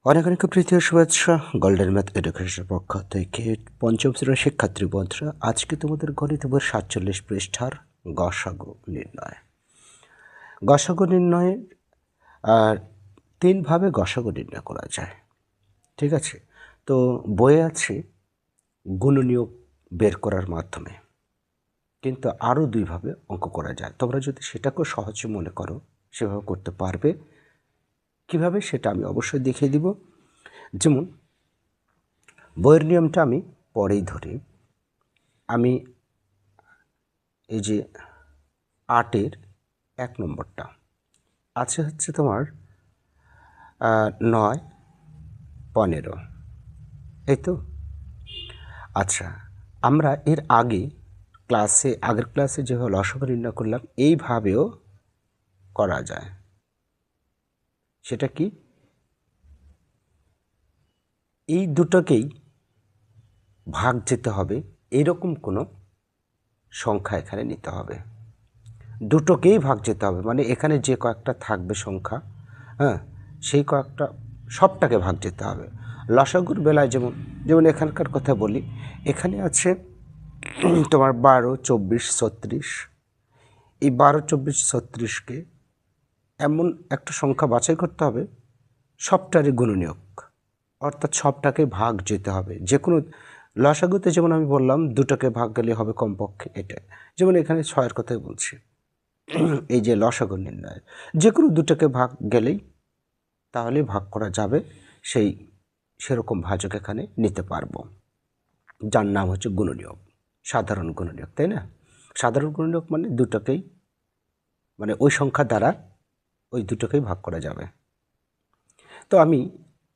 অনেক অনেক প্রীতীয় শুভেচ্ছা গোল্ডেন ম্যাথ এডুকেশনের পক্ষ থেকে পঞ্চম শ্রেণীর শিক্ষার্থী বন্ধুরা, আজকে তোমাদের গণিত বইয়ের 47 পৃষ্ঠার গসাগু নির্ণয়। গসাগু নির্ণয়ের তিনভাবে গসাগু নির্ণয় করা যায়, ঠিক আছে? তো বইয়ে আছে গুণনীয়ক বের করার মাধ্যমে, কিন্তু আরও দুইভাবে অঙ্ক করা যায়। তোমরা যদি সেটাকেও সহজ মনে করো সেভাবে করতে পারবে। কিভাবে সেটা আমি অবশ্যই দেখিয়ে দিব। যেমন বইয়ের নিয়মটা আমি পরেই ধরি। আমি এই যে 8-এর 1 নম্বরটা আছে হচ্ছে তোমার 9, 15, এই তো। আচ্ছা, আমরা এর আগের ক্লাসে যেভাবে লসাগু নির্ণয় করলাম এইভাবেও করা যায়। সেটা কি? এই দুটোকেই ভাগ যেতে হবে, এরকম কোনো সংখ্যা এখানে নিতে হবে। দুটোকেই ভাগ যেতে হবে, মানে এখানে যে কয়েকটা থাকবে সংখ্যা, সেই কয়েকটা সবটাকে ভাগ যেতে হবে। লসাগুর বেলায় যেমন এখানকার কথা বলি, এখানে আছে তোমার 12, 24, 36। এই 12, 24, 36কে এমন একটা সংখ্যা বাছাই করতে হবে সবটারই গুণনীয়ক, অর্থাৎ সবটাকে ভাগ যেতে হবে। যে কোনো লসাগুতে যেমন আমি বললাম দুটোকে ভাগ গেলে হবে কমপক্ষে এটা, যেমন এখানে 6-এর কথাই বলছি। এই যে লসাগু নির্ণয়, যে কোনো দুটোকে ভাগ গেলেই তাহলে ভাগ করা যাবে, সেরকম ভাজক এখানে নিতে পারবো, যার নাম হচ্ছে গুণনীয়ক, সাধারণ গুণনীয়ক, তাই না? সাধারণ গুণনীয়ক মানে দুটোকেই, মানে ওই সংখ্যা দ্বারা ওই দুটোকেই ভাগ করা যাবে। তো আমি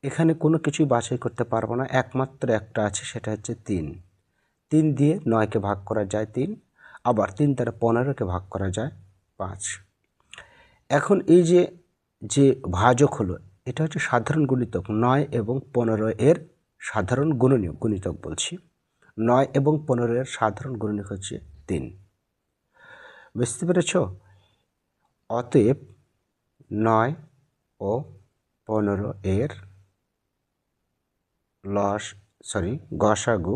এখানে কোনো কিছুই বাছাই করতে পারবো না, একমাত্র একটা আছে, সেটা হচ্ছে 3। 3 দিয়ে 9কে ভাগ করা যায় 3, আবার 3 দ্বারা 15কে ভাগ করা যায় 5। এখন এই যে ভাজক হলো, এটা হচ্ছে সাধারণ গুণিতক, 9 এবং 15 এর সাধারণ গুণিতক বলছি। 9 এবং 15 এর সাধারণ গুণিতক হচ্ছে 3। বুঝতে পেরেছ? অতএব 9 ও 15 এর গসাগু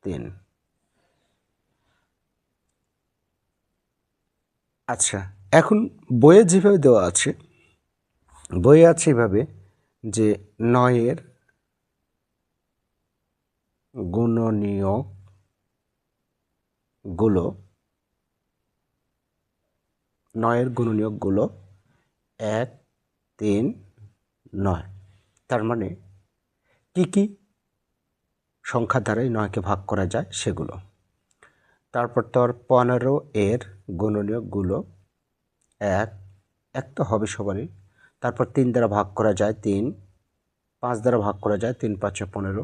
3। আচ্ছা, এখন বইয়ে যেভাবে দেওয়া আছে, বইয়ে আছে এভাবে যে 9 এর গুণনীয়কগুলো 1, 3, 9। তার মানে কি সংখ্যা দ্বারাই 9কে ভাগ করা যায় সেগুলো। তারপর তোর 15 এর গুণনীয়কগুলো 1 তো হবে সবারই। তারপর 3 দ্বারা ভাগ করা যায় 3, 5 দ্বারা ভাগ করা যায় 3, 5, 15।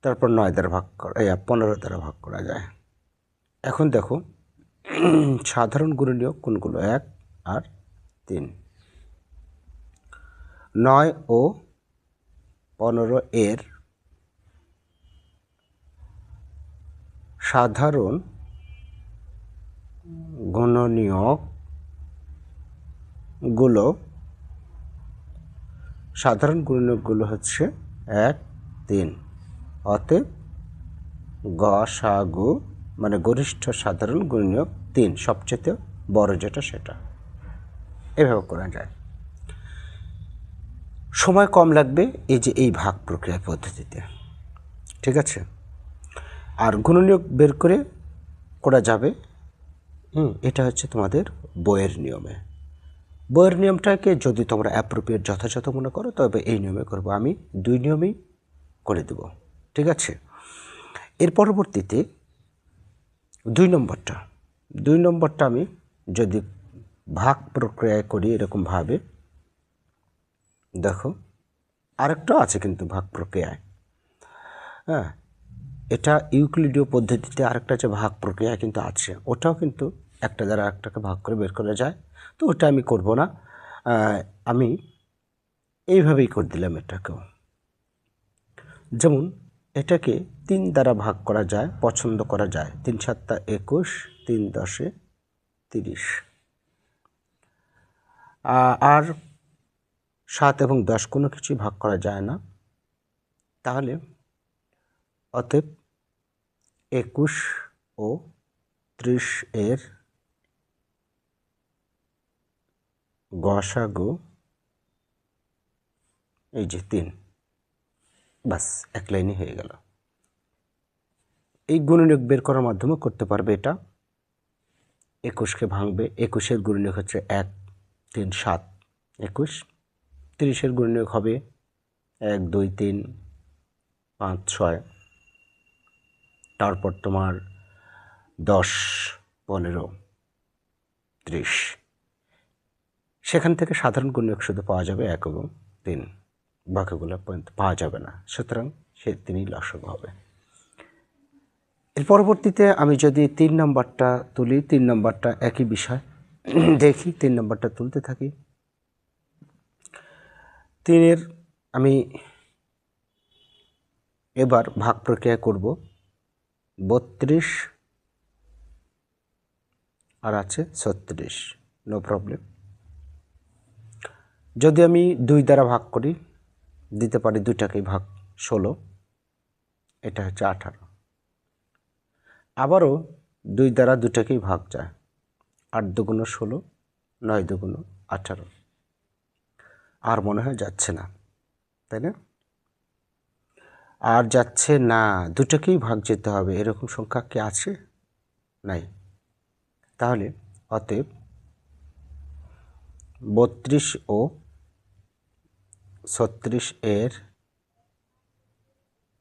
তারপর 9 দ্বারা 15 দ্বারা ভাগ করা যায়। এখন দেখো সাধারণ গুণনীয়ক কোনগুলো? 1 আর 3। 9 ও 15 এর সাধারণ গুণনীয়কগুলো হচ্ছে 1, 3। অতএব গসাগু মানে গরিষ্ঠ সাধারণ গুণনীয়ক 3, সবচেয়ে বড় যেটা সেটা। এভাবে করা যায়, সময় কম লাগবে এই ভাগ প্রক্রিয়া পদ্ধতিতে, ঠিক আছে? আর গুণনীয়ক বের করা যাবে। এটা হচ্ছে তোমাদের বইয়ের নিয়মে। বইয়ের নিয়মটাকে যদি তোমরা অ্যাপ্রোপ্রিয়েট যথাযথ মনে করো তবে এই নিয়মে করবো, আমি 2 নিয়মেই করে দেব, ঠিক আছে? এর পরবর্তীতে 2 নম্বরটা আমি যদি ভাগ প্রক্রিয়ায় করি এরকমভাবে, দেখো আরেকটা আছে কিন্তু ভাগ প্রক্রিয়ায়, এটা ইউক্লিডীয় পদ্ধতিতে আরেকটা যে ভাগ প্রক্রিয়া কিন্তু আছে, ওটাও কিন্তু একটা দ্বারা একটাকে ভাগ করে বের করা যায়। তো ওটা আমি করব না, আমি এইভাবেই করে দিলাম এটাকেও। যেমন এটাকে 3 দ্বারা ভাগ করা যায়, পছন্দ করা যায়। 3 7 21, 3 10 30। আর 7 এবং 10 কোনো কিছুই ভাগ করা যায় না, তাহলে অতএব 21 ও 30 এর গসাগু এই যে 3, বাস এক লাইনে হয়ে গেল। এই গুণনীয়ক বের করার মাধ্যমে করতে পারবে এটা। 21কে ভাঙবে, 21-এর গুণনীয়ক হচ্ছে 1 3 7 21। 30-এর গুণনীয়ক হবে 1 2 3 5 6। তারপর তোমার 10 15 30। সেখান থেকে সাধারণ গুণনীয়ক শুধু পাওয়া যাবে 1 এবং 3, বাকিগুলো পাওয়া যাবে না, সুতরাং সে 3ই লসাগু হবে। এর পরবর্তীতে আমি যদি 3 নম্বরটা তুলি, 3 নম্বরটা একই বিষয়। দেখি 3 নম্বরটা তুলতে থাকি। 3-এর আমি এবার ভাগ প্রক্রিয়া করব। 32 আর আছে 36, নো প্রবলেম। যদি আমি 2 দ্বারা ভাগ করি, দিতে পারি 2টাকেই ভাগ 16, এটা হচ্ছে 18। আবারও 2 দ্বারা 2টাকেই ভাগ যায়, 8 দুগুণ 16, 9 দুগুণ 18। আর মনে হয় যাচ্ছে না, তাই না? আর যাচ্ছে না, 2টাকেই ভাগ যেতে হবে, এরকম সংখ্যা কি আছে? নাই। তাহলে অতএব 32 ও 36 এর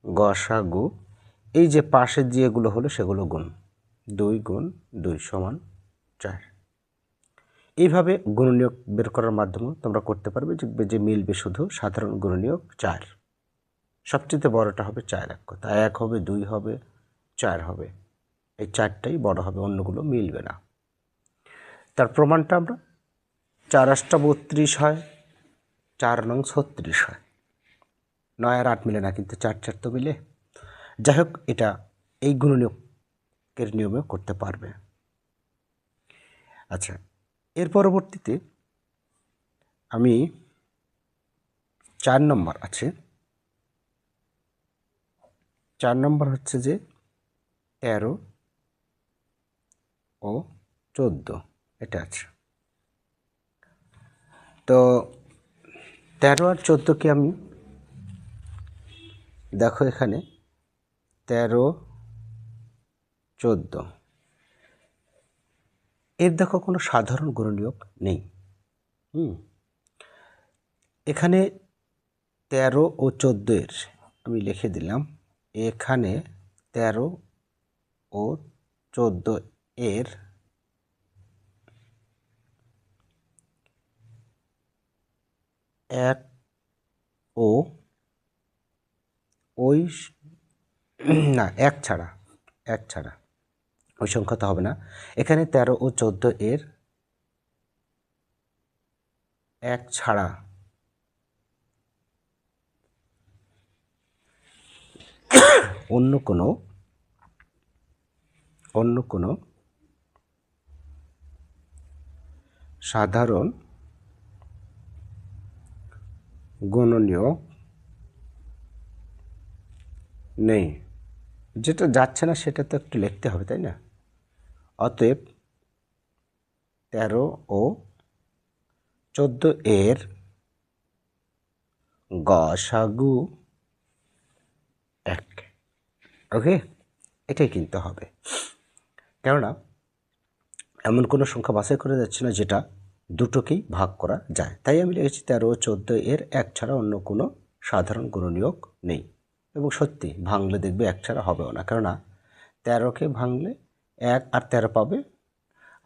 গসাগু, এই যে পাশে যেগুলো হলো সেগুলো গুণ, 2 গুণ 2 সমান 4। এইভাবে গুণনীয়ক বের করার মাধ্যমে তোমরা করতে পারবে, দেখবে যে মিলবে শুধু সাধারণ গুণনীয়ক 4। সবচেয়ে বড়টা হবে 4, এক কথা। 1 হবে, 2 হবে, 4 হবে, এই 4টাই বড় হবে, অন্যগুলো মিলবে না। তার প্রমাণটা আমরা 4 8 32 হয়, 4 9 36 হয়। 9 আর 8 মিলে না, কিন্তু 4 4 তো মিলে। যাই হোক, এটা এই গুণনীয়কের নিয়মেও করতে পারবে। আচ্ছা, এর পরবর্তীতে আমি 4 নম্বর আছে। 4 নম্বর হচ্ছে যে 13 ও 14, এটা আছে। তো 13 আর 14কে আমি, দেখো এখানে 13 14, এর দেখো কোনো সাধারণ গুণনীয়ক নেই। এখানে 13 ও 14 এর আমি লিখে দিলাম। এখানে 13 ও 14 এর এক ও ওই না, এক ছাড়া ওই সংখ্যাটা হবে না। এখানে 13 ও 14 এর এক ছাড়া অন্য কোনো সাধারণ গুণনীয়ক নেই। যেটা যাচ্ছে না সেটা তো একটু লিখতে হবে, তাই না? অতএব 13 ও 14 এর গসাগু 1। ওকে, এটাই কিনতে হবে, কেননা এমন কোনো সংখ্যা বাছাই করা যাচ্ছে না যেটা দুটোকেই ভাগ করা যায়। তাই আমি লিখেছি 13 ও 14 এর 1 ছাড়া অন্য কোনো সাধারণ গুণনীয়ক নেই। এবং সত্যি ভাঙলে দেখবে 1 ছাড়া হবেও না, কেননা 13কে ভাঙলে 1 আর 13 পাবে,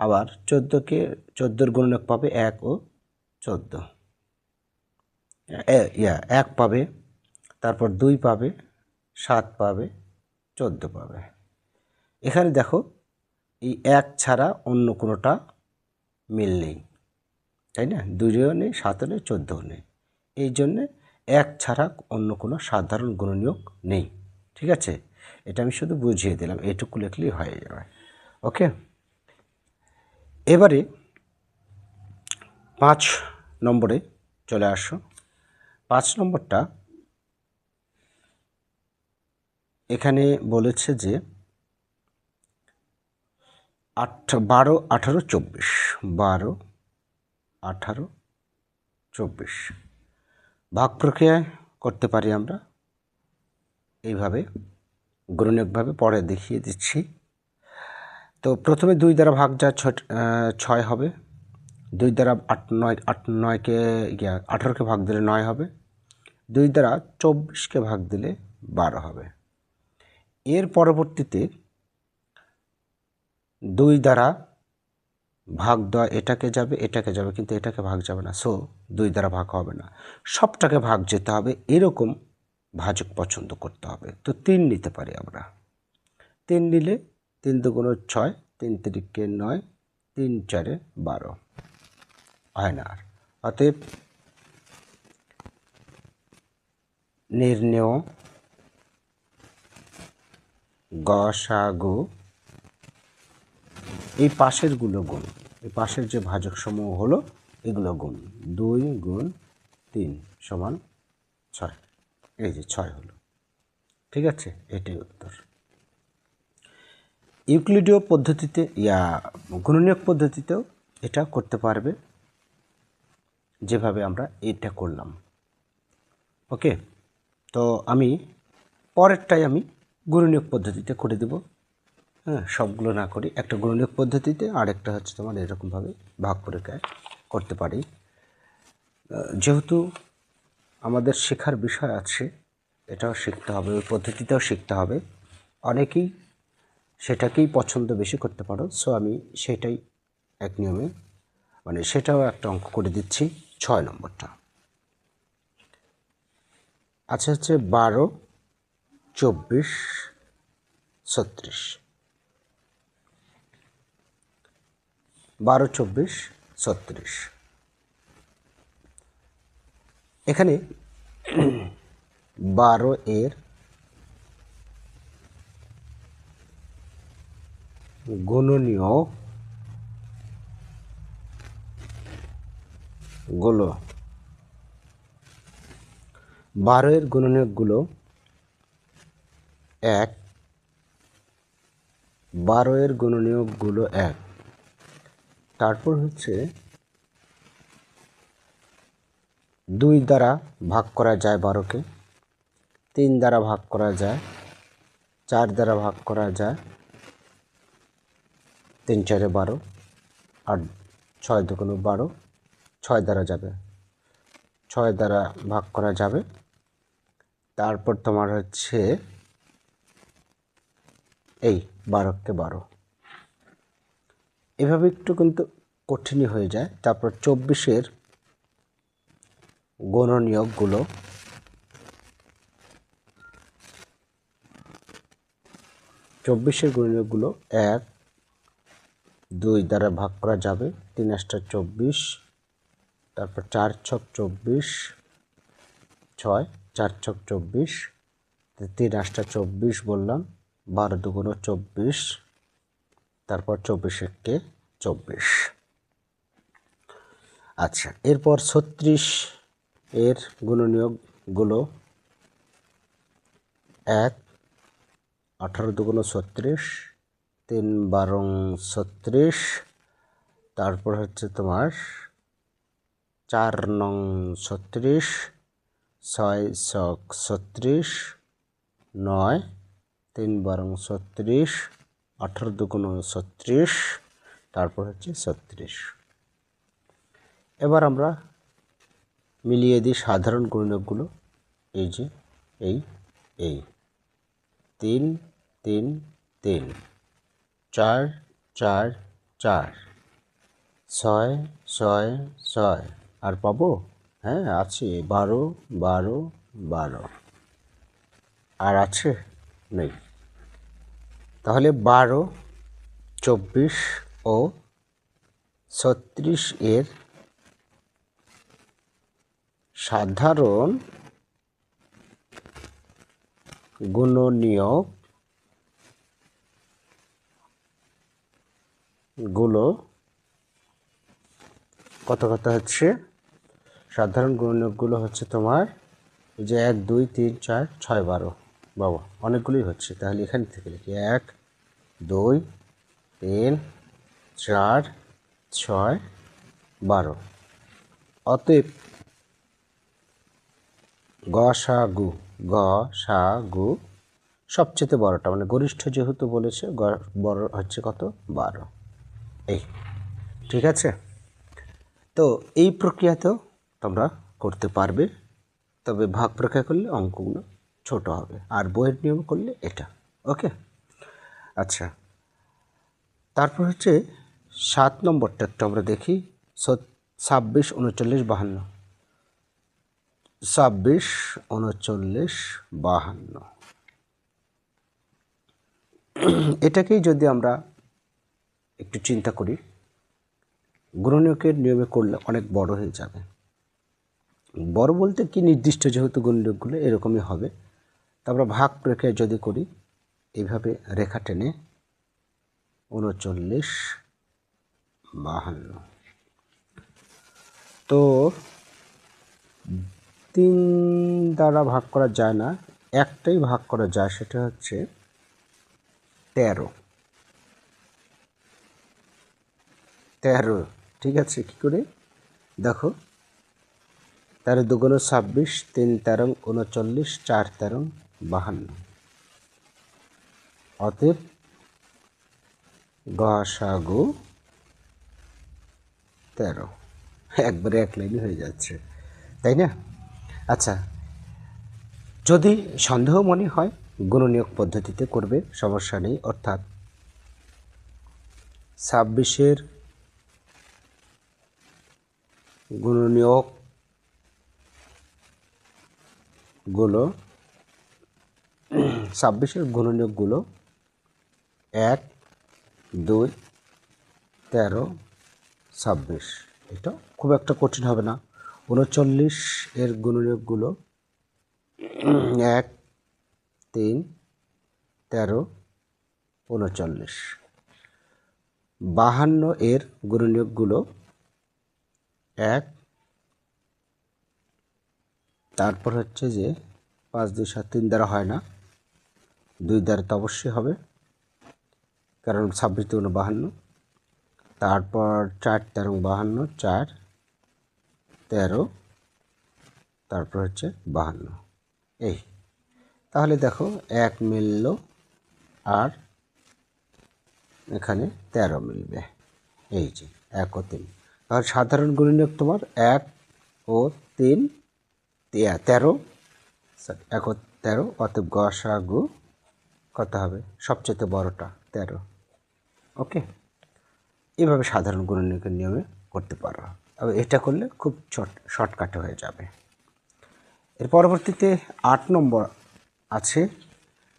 আবার 14-এর গুণনীয়ক পাবে 1 ও 14, 1 পাবে, তারপর 2 পাবে, 7 পাবে, 14 পাবে। এখানে দেখো এই 1 ছাড়া অন্য কোনোটা মিল নেই, তাই না? 2ও নেই, 7ও নেই, 14ও নেই। এই জন্যে 1 ছাড়া অন্য কোনো সাধারণ গুণনীয়ক নেই। ঠিক আছে, এটা আমি শুধু বুঝিয়ে দিলাম, এইটুকু লিখলেই হয়ে যাবে। ওকে, এবারে 5 নম্বরে চলে আসো। 5 নম্বরটা এখানে বলেছে যে 12, 18, 24, 12, 18, 24 ভাগ প্রক্রিয়ায় করতে পারি আমরা এইভাবে, গুণনীয়কভাবে পরে দেখিয়ে দিচ্ছি। তো প্রথমে 2 দ্বারা ভাগ যা 6 হবে, 2 দ্বারা 8, 9, 9কে 18কে ভাগ দিলে 9 হবে, 2 দ্বারা 24কে ভাগ দিলে 12 হবে। এর পরবর্তীতে 2 দ্বারা ভাগ দেওয়া এটাকে যাবে, এটাকে যাবে, কিন্তু এটাকে ভাগ যাবে না, সো 2 দ্বারা ভাগ হবে না, সবটাকে ভাগ যেতে হবে, এরকম ভাজক পছন্দ করতে হবে। তো 3 নিতে পারি আমরা। 3 নিলে 3 দুগুণ 6, 3 তিরিকে 9, 3 চারে 12 হয় না আর। অতএব নির্ণেয় গসাগু, এই পাশেরগুলো গুণ, এই পাশের যে ভাজক সমূহ হলো এগুলো গুণ, 2 গুণ 3 সমান 6, এই যে 6 হলো। ঠিক আছে, এটাই উত্তর। ইউক্লিডীয় পদ্ধতিতে গুণনীয়ক পদ্ধতিতেও এটা করতে পারবে, যেভাবে আমরা এটা করলাম। ওকে, তো আমি পরেরটাই আমি গুণনীয়ক পদ্ধতিতে করে দেব। হ্যাঁ, সবগুলো না করি, একটা গুণনীয়ক পদ্ধতিতে আর একটা হচ্ছে তোমার এরকমভাবে ভাগ পরীক্ষায় করতে পারি। যেহেতু আমাদের শেখার বিষয় আছে, এটাও শিখতে হবে, ওই পদ্ধতিটাও শিখতে হবে। অনেকেই সেটাকেই পছন্দ বেশি করতে পারো, সো আমি সেটাই এক নিয়মে মানে সেটাও একটা অঙ্ক করে দিচ্ছি। 6 নম্বরটা আচ্ছা হচ্ছে 12, 24, 36, 12, 24, 36। এখানে 12 এর গুণনীয়ক গুলো, 12 এর গুণনীয়কগুলো 1, 12 এর গুণনীয়কগুলো 1, তারপর হচ্ছে 2 দ্বারা ভাগ করা যায় 12কে, 3 দ্বারা ভাগ করা যায়, 4 দ্বারা ভাগ করা যায়, 3 চারে 12, আর 6 দুগুণ 12, 6 দ্বারা যাবে, 6 দ্বারা ভাগ করা যাবে। তারপর তোমার হচ্ছে এই 12কে 12, এভাবে একটু কিন্তু কঠিনই হয়ে যায়। তারপর 24-এর গুণনীয়কগুলো 1, 2 দ্বারা ভাগ করা যাবে, 3 8 24, তারপর 4 6 24, 6, 4 6 24, 3 8 24 বললাম, 12 দুগুণ 24, তারপর 24 একে 24। আচ্ছা, এরপর 36 এর গুণনীয়কগুলো 1, 18 দুগুণ 36, 3 12 36, তারপর হচ্ছে তোমার 4 9 36, 6 6 36, 9, 3 12 36, 18 দুগুণ 36, তারপর হচ্ছে 36। এবার আমরা মিলিয়ে দিই সাধারণ গুণনীয়কগুলো, এই যে এই 3 3 3, 4 4 4, 6 6 6, আর পাবো, হ্যাঁ আছে 12 12 12, আর আছে নেই। তাহলে 12, 24 ও 36 এর সাধারণ গুণনীয়কগুলো কত কত হচ্ছে? সাধারণ গুণনীয়কগুলো হচ্ছে তোমার এই যে 1 2 3 4 6 12। বাবা অনেকগুলোই হচ্ছে, তাহলে এখান থেকে লিখি 1 2 3 4 6 12। অতএব গসাগু, গসাগু সবচেয়ে বড়টা, মানে গরিষ্ঠ যেহেতু বলেছে, বড় হচ্ছে কত? 12। এই ঠিক আছে। তো এই প্রক্রিয়াতেও তোমরা করতে পারবে, তবে ভাগ প্রক্রিয়া করলে অঙ্কগুলো ছোট হবে, আর বইয়ের নিয়ম করলে এটা। ওকে, আচ্ছা। তারপর হচ্ছে 7 নম্বরটা একটু আমরা দেখি। 26 39 52। 26 39 52, এটাকেই যদি আমরা একটু চিন্তা করি, গুণনীয়কের নিয়মে করলে অনেক বড় হয়ে যাবে। বড় বলতে কি, নির্দিষ্ট যেহেতু গুণনীয়কগুলো এরকমই হবে। তারপরে ভাগ প্রক্রিয়া যদি করি, এইভাবে রেখা টেনে 39 52, তো 3 দ্বারা ভাগ করা যায় না, একটাই ভাগ করা যায়, সেটা হচ্ছে 13। 13, ঠিক আছে। কী করে দেখো, 13 2 26, 3 13 39, 4 13 52। অতএব গসাগু 13। একবারে এক লাইনই হয়ে যাচ্ছে, তাই না? আচ্ছা, যদি সন্দেহ মনে হয় গুণনীয়ক পদ্ধতিতে করবে, সমস্যা নেই। অর্থাৎ 26-এর গুণনীয়কগুলো 1 2 13 26, এটা খুব একটা কঠিন হবে না। 39-এর গুণনীয়কগুলো 1 3 13 39। 52-এর গুণনীয়কগুলো 1, তারপর হচ্ছে যে 5 2 7 3 দ্বারা হয় না, 2 দ্বারা তো অবশ্যই হবে, কারণ 26 2 52। তারপর 4 13 52, 4 13, তারপর হচ্ছে 52। এই তাহলে দেখো 1 মিলল, আর এখানে 13 মিলবে, এই যে 1 ও 3। তাহলে সাধারণ গুণনীয়ক তোমার 1 ও 3 13, 1 ও 13। অতএব গসাগু কত হবে? সবচেয়ে বড়টা 13। ওকে, এভাবে সাধারণ গুণনীয়কের নিয়মে করতে পারো। তবে এটা করলে খুব শর্টকাটে হয়ে যাবে। এর পরবর্তীতে 8 নম্বর আছে।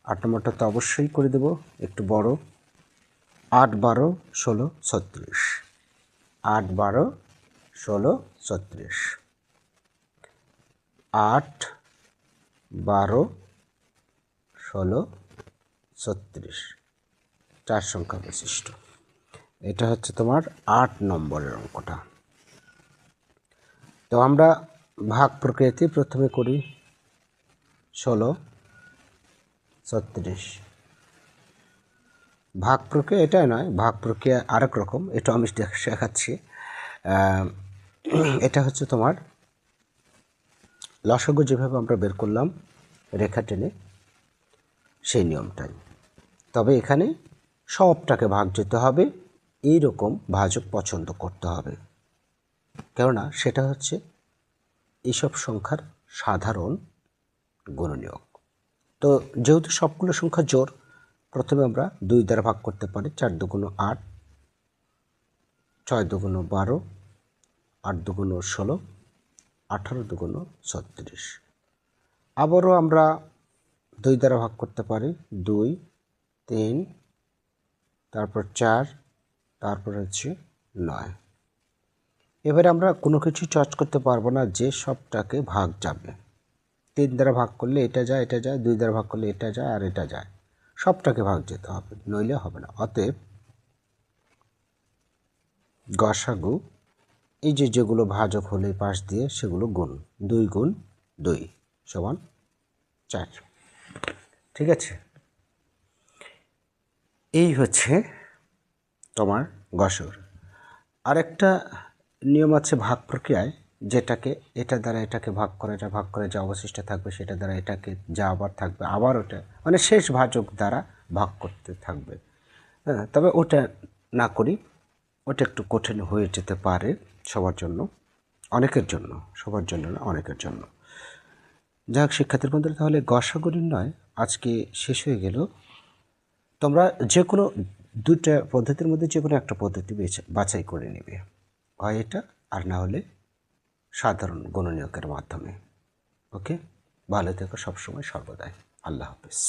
8 নম্বরটা তো অবশ্যই করে দেব, একটু বড়। 8 12 16 36। 8 12 16 36। 8 12 16 36, 4 সংখ্যা বিশিষ্ট। এটা হচ্ছে তোমার 8 নম্বরের অঙ্কটা। তো আমরা ভাগ প্রক্রিয়াতে প্রথমে করি 16 36। ভাগ প্রক্রিয়া এটাই নয়, ভাগ প্রক্রিয়া আরেক রকম, এটা আমি শেখাচ্ছি। এটা হচ্ছে তোমার লসাগু যেভাবে আমরা বের করলাম রেখা টেনে, সেই নিয়মটাই। তবে এখানে সবটাকে ভাগ যেতে হবে, এইরকম ভাজক পছন্দ করতে হবে, কেননা সেটা হচ্ছে এইসব সংখ্যার সাধারণ গুণনীয়ক। তো যেহেতু সবগুলো সংখ্যা জোড়, প্রথমে আমরা 2 দ্বারা ভাগ করতে পারি। 4 2 8, 6 2 12, 8 2 16, 18 2 36। আবারও আমরা 2 দ্বারা ভাগ করতে পারি। 2 3, তারপর 4, তারপর হচ্ছে 9। এবারে আমরা কোনো কিছু চয়েস করতে পারবো না, যে সবটাকে ভাগ যাবে। 3 দ্বারা ভাগ করলে এটা যায়, এটা যায়। 2 দ্বারা ভাগ করলে এটা যায় আর এটা যায়, সবটাকে ভাগ যেতে হবে, নইলে হবে না। অতএব গসাগু এই যে যেগুলো ভাজক হলে পাশ দিয়ে সেগুলো গুণ, 2 গুণ 2 সমান 4। ঠিক আছে, এই হচ্ছে তোমার গসর। আরেকটা নিয়ম আছে ভাগ প্রক্রিয়ায়, যেটাকে এটা দ্বারা এটাকে ভাগ করে যা অবশিষ্ট থাকবে সেটা দ্বারা এটাকে যা আবার থাকবে আবার ওটা, মানে শেষ ভাজক দ্বারা ভাগ করতে থাকবে। হ্যাঁ, তবে ওটা না করি, ওটা একটু কঠিন হয়ে যেতে পারে সবার জন্য, অনেকের জন্য, সবার জন্য না, অনেকের জন্য। যাই হোক শিক্ষার্থীর বন্ধুরা, তাহলে গসাগু নির্ণয় আজকে শেষ হয়ে গেল। তোমরা যে কোনো দুইটা পদ্ধতির মধ্যে যে কোনো একটা পদ্ধতি বাছাই করে নেবে, হয় এটা আর না হলে সাধারণ গুণনীয়কের মাধ্যমে। ওকে, ভালো থেকো সবসময় সর্বদাই। আল্লাহ হাফেজ।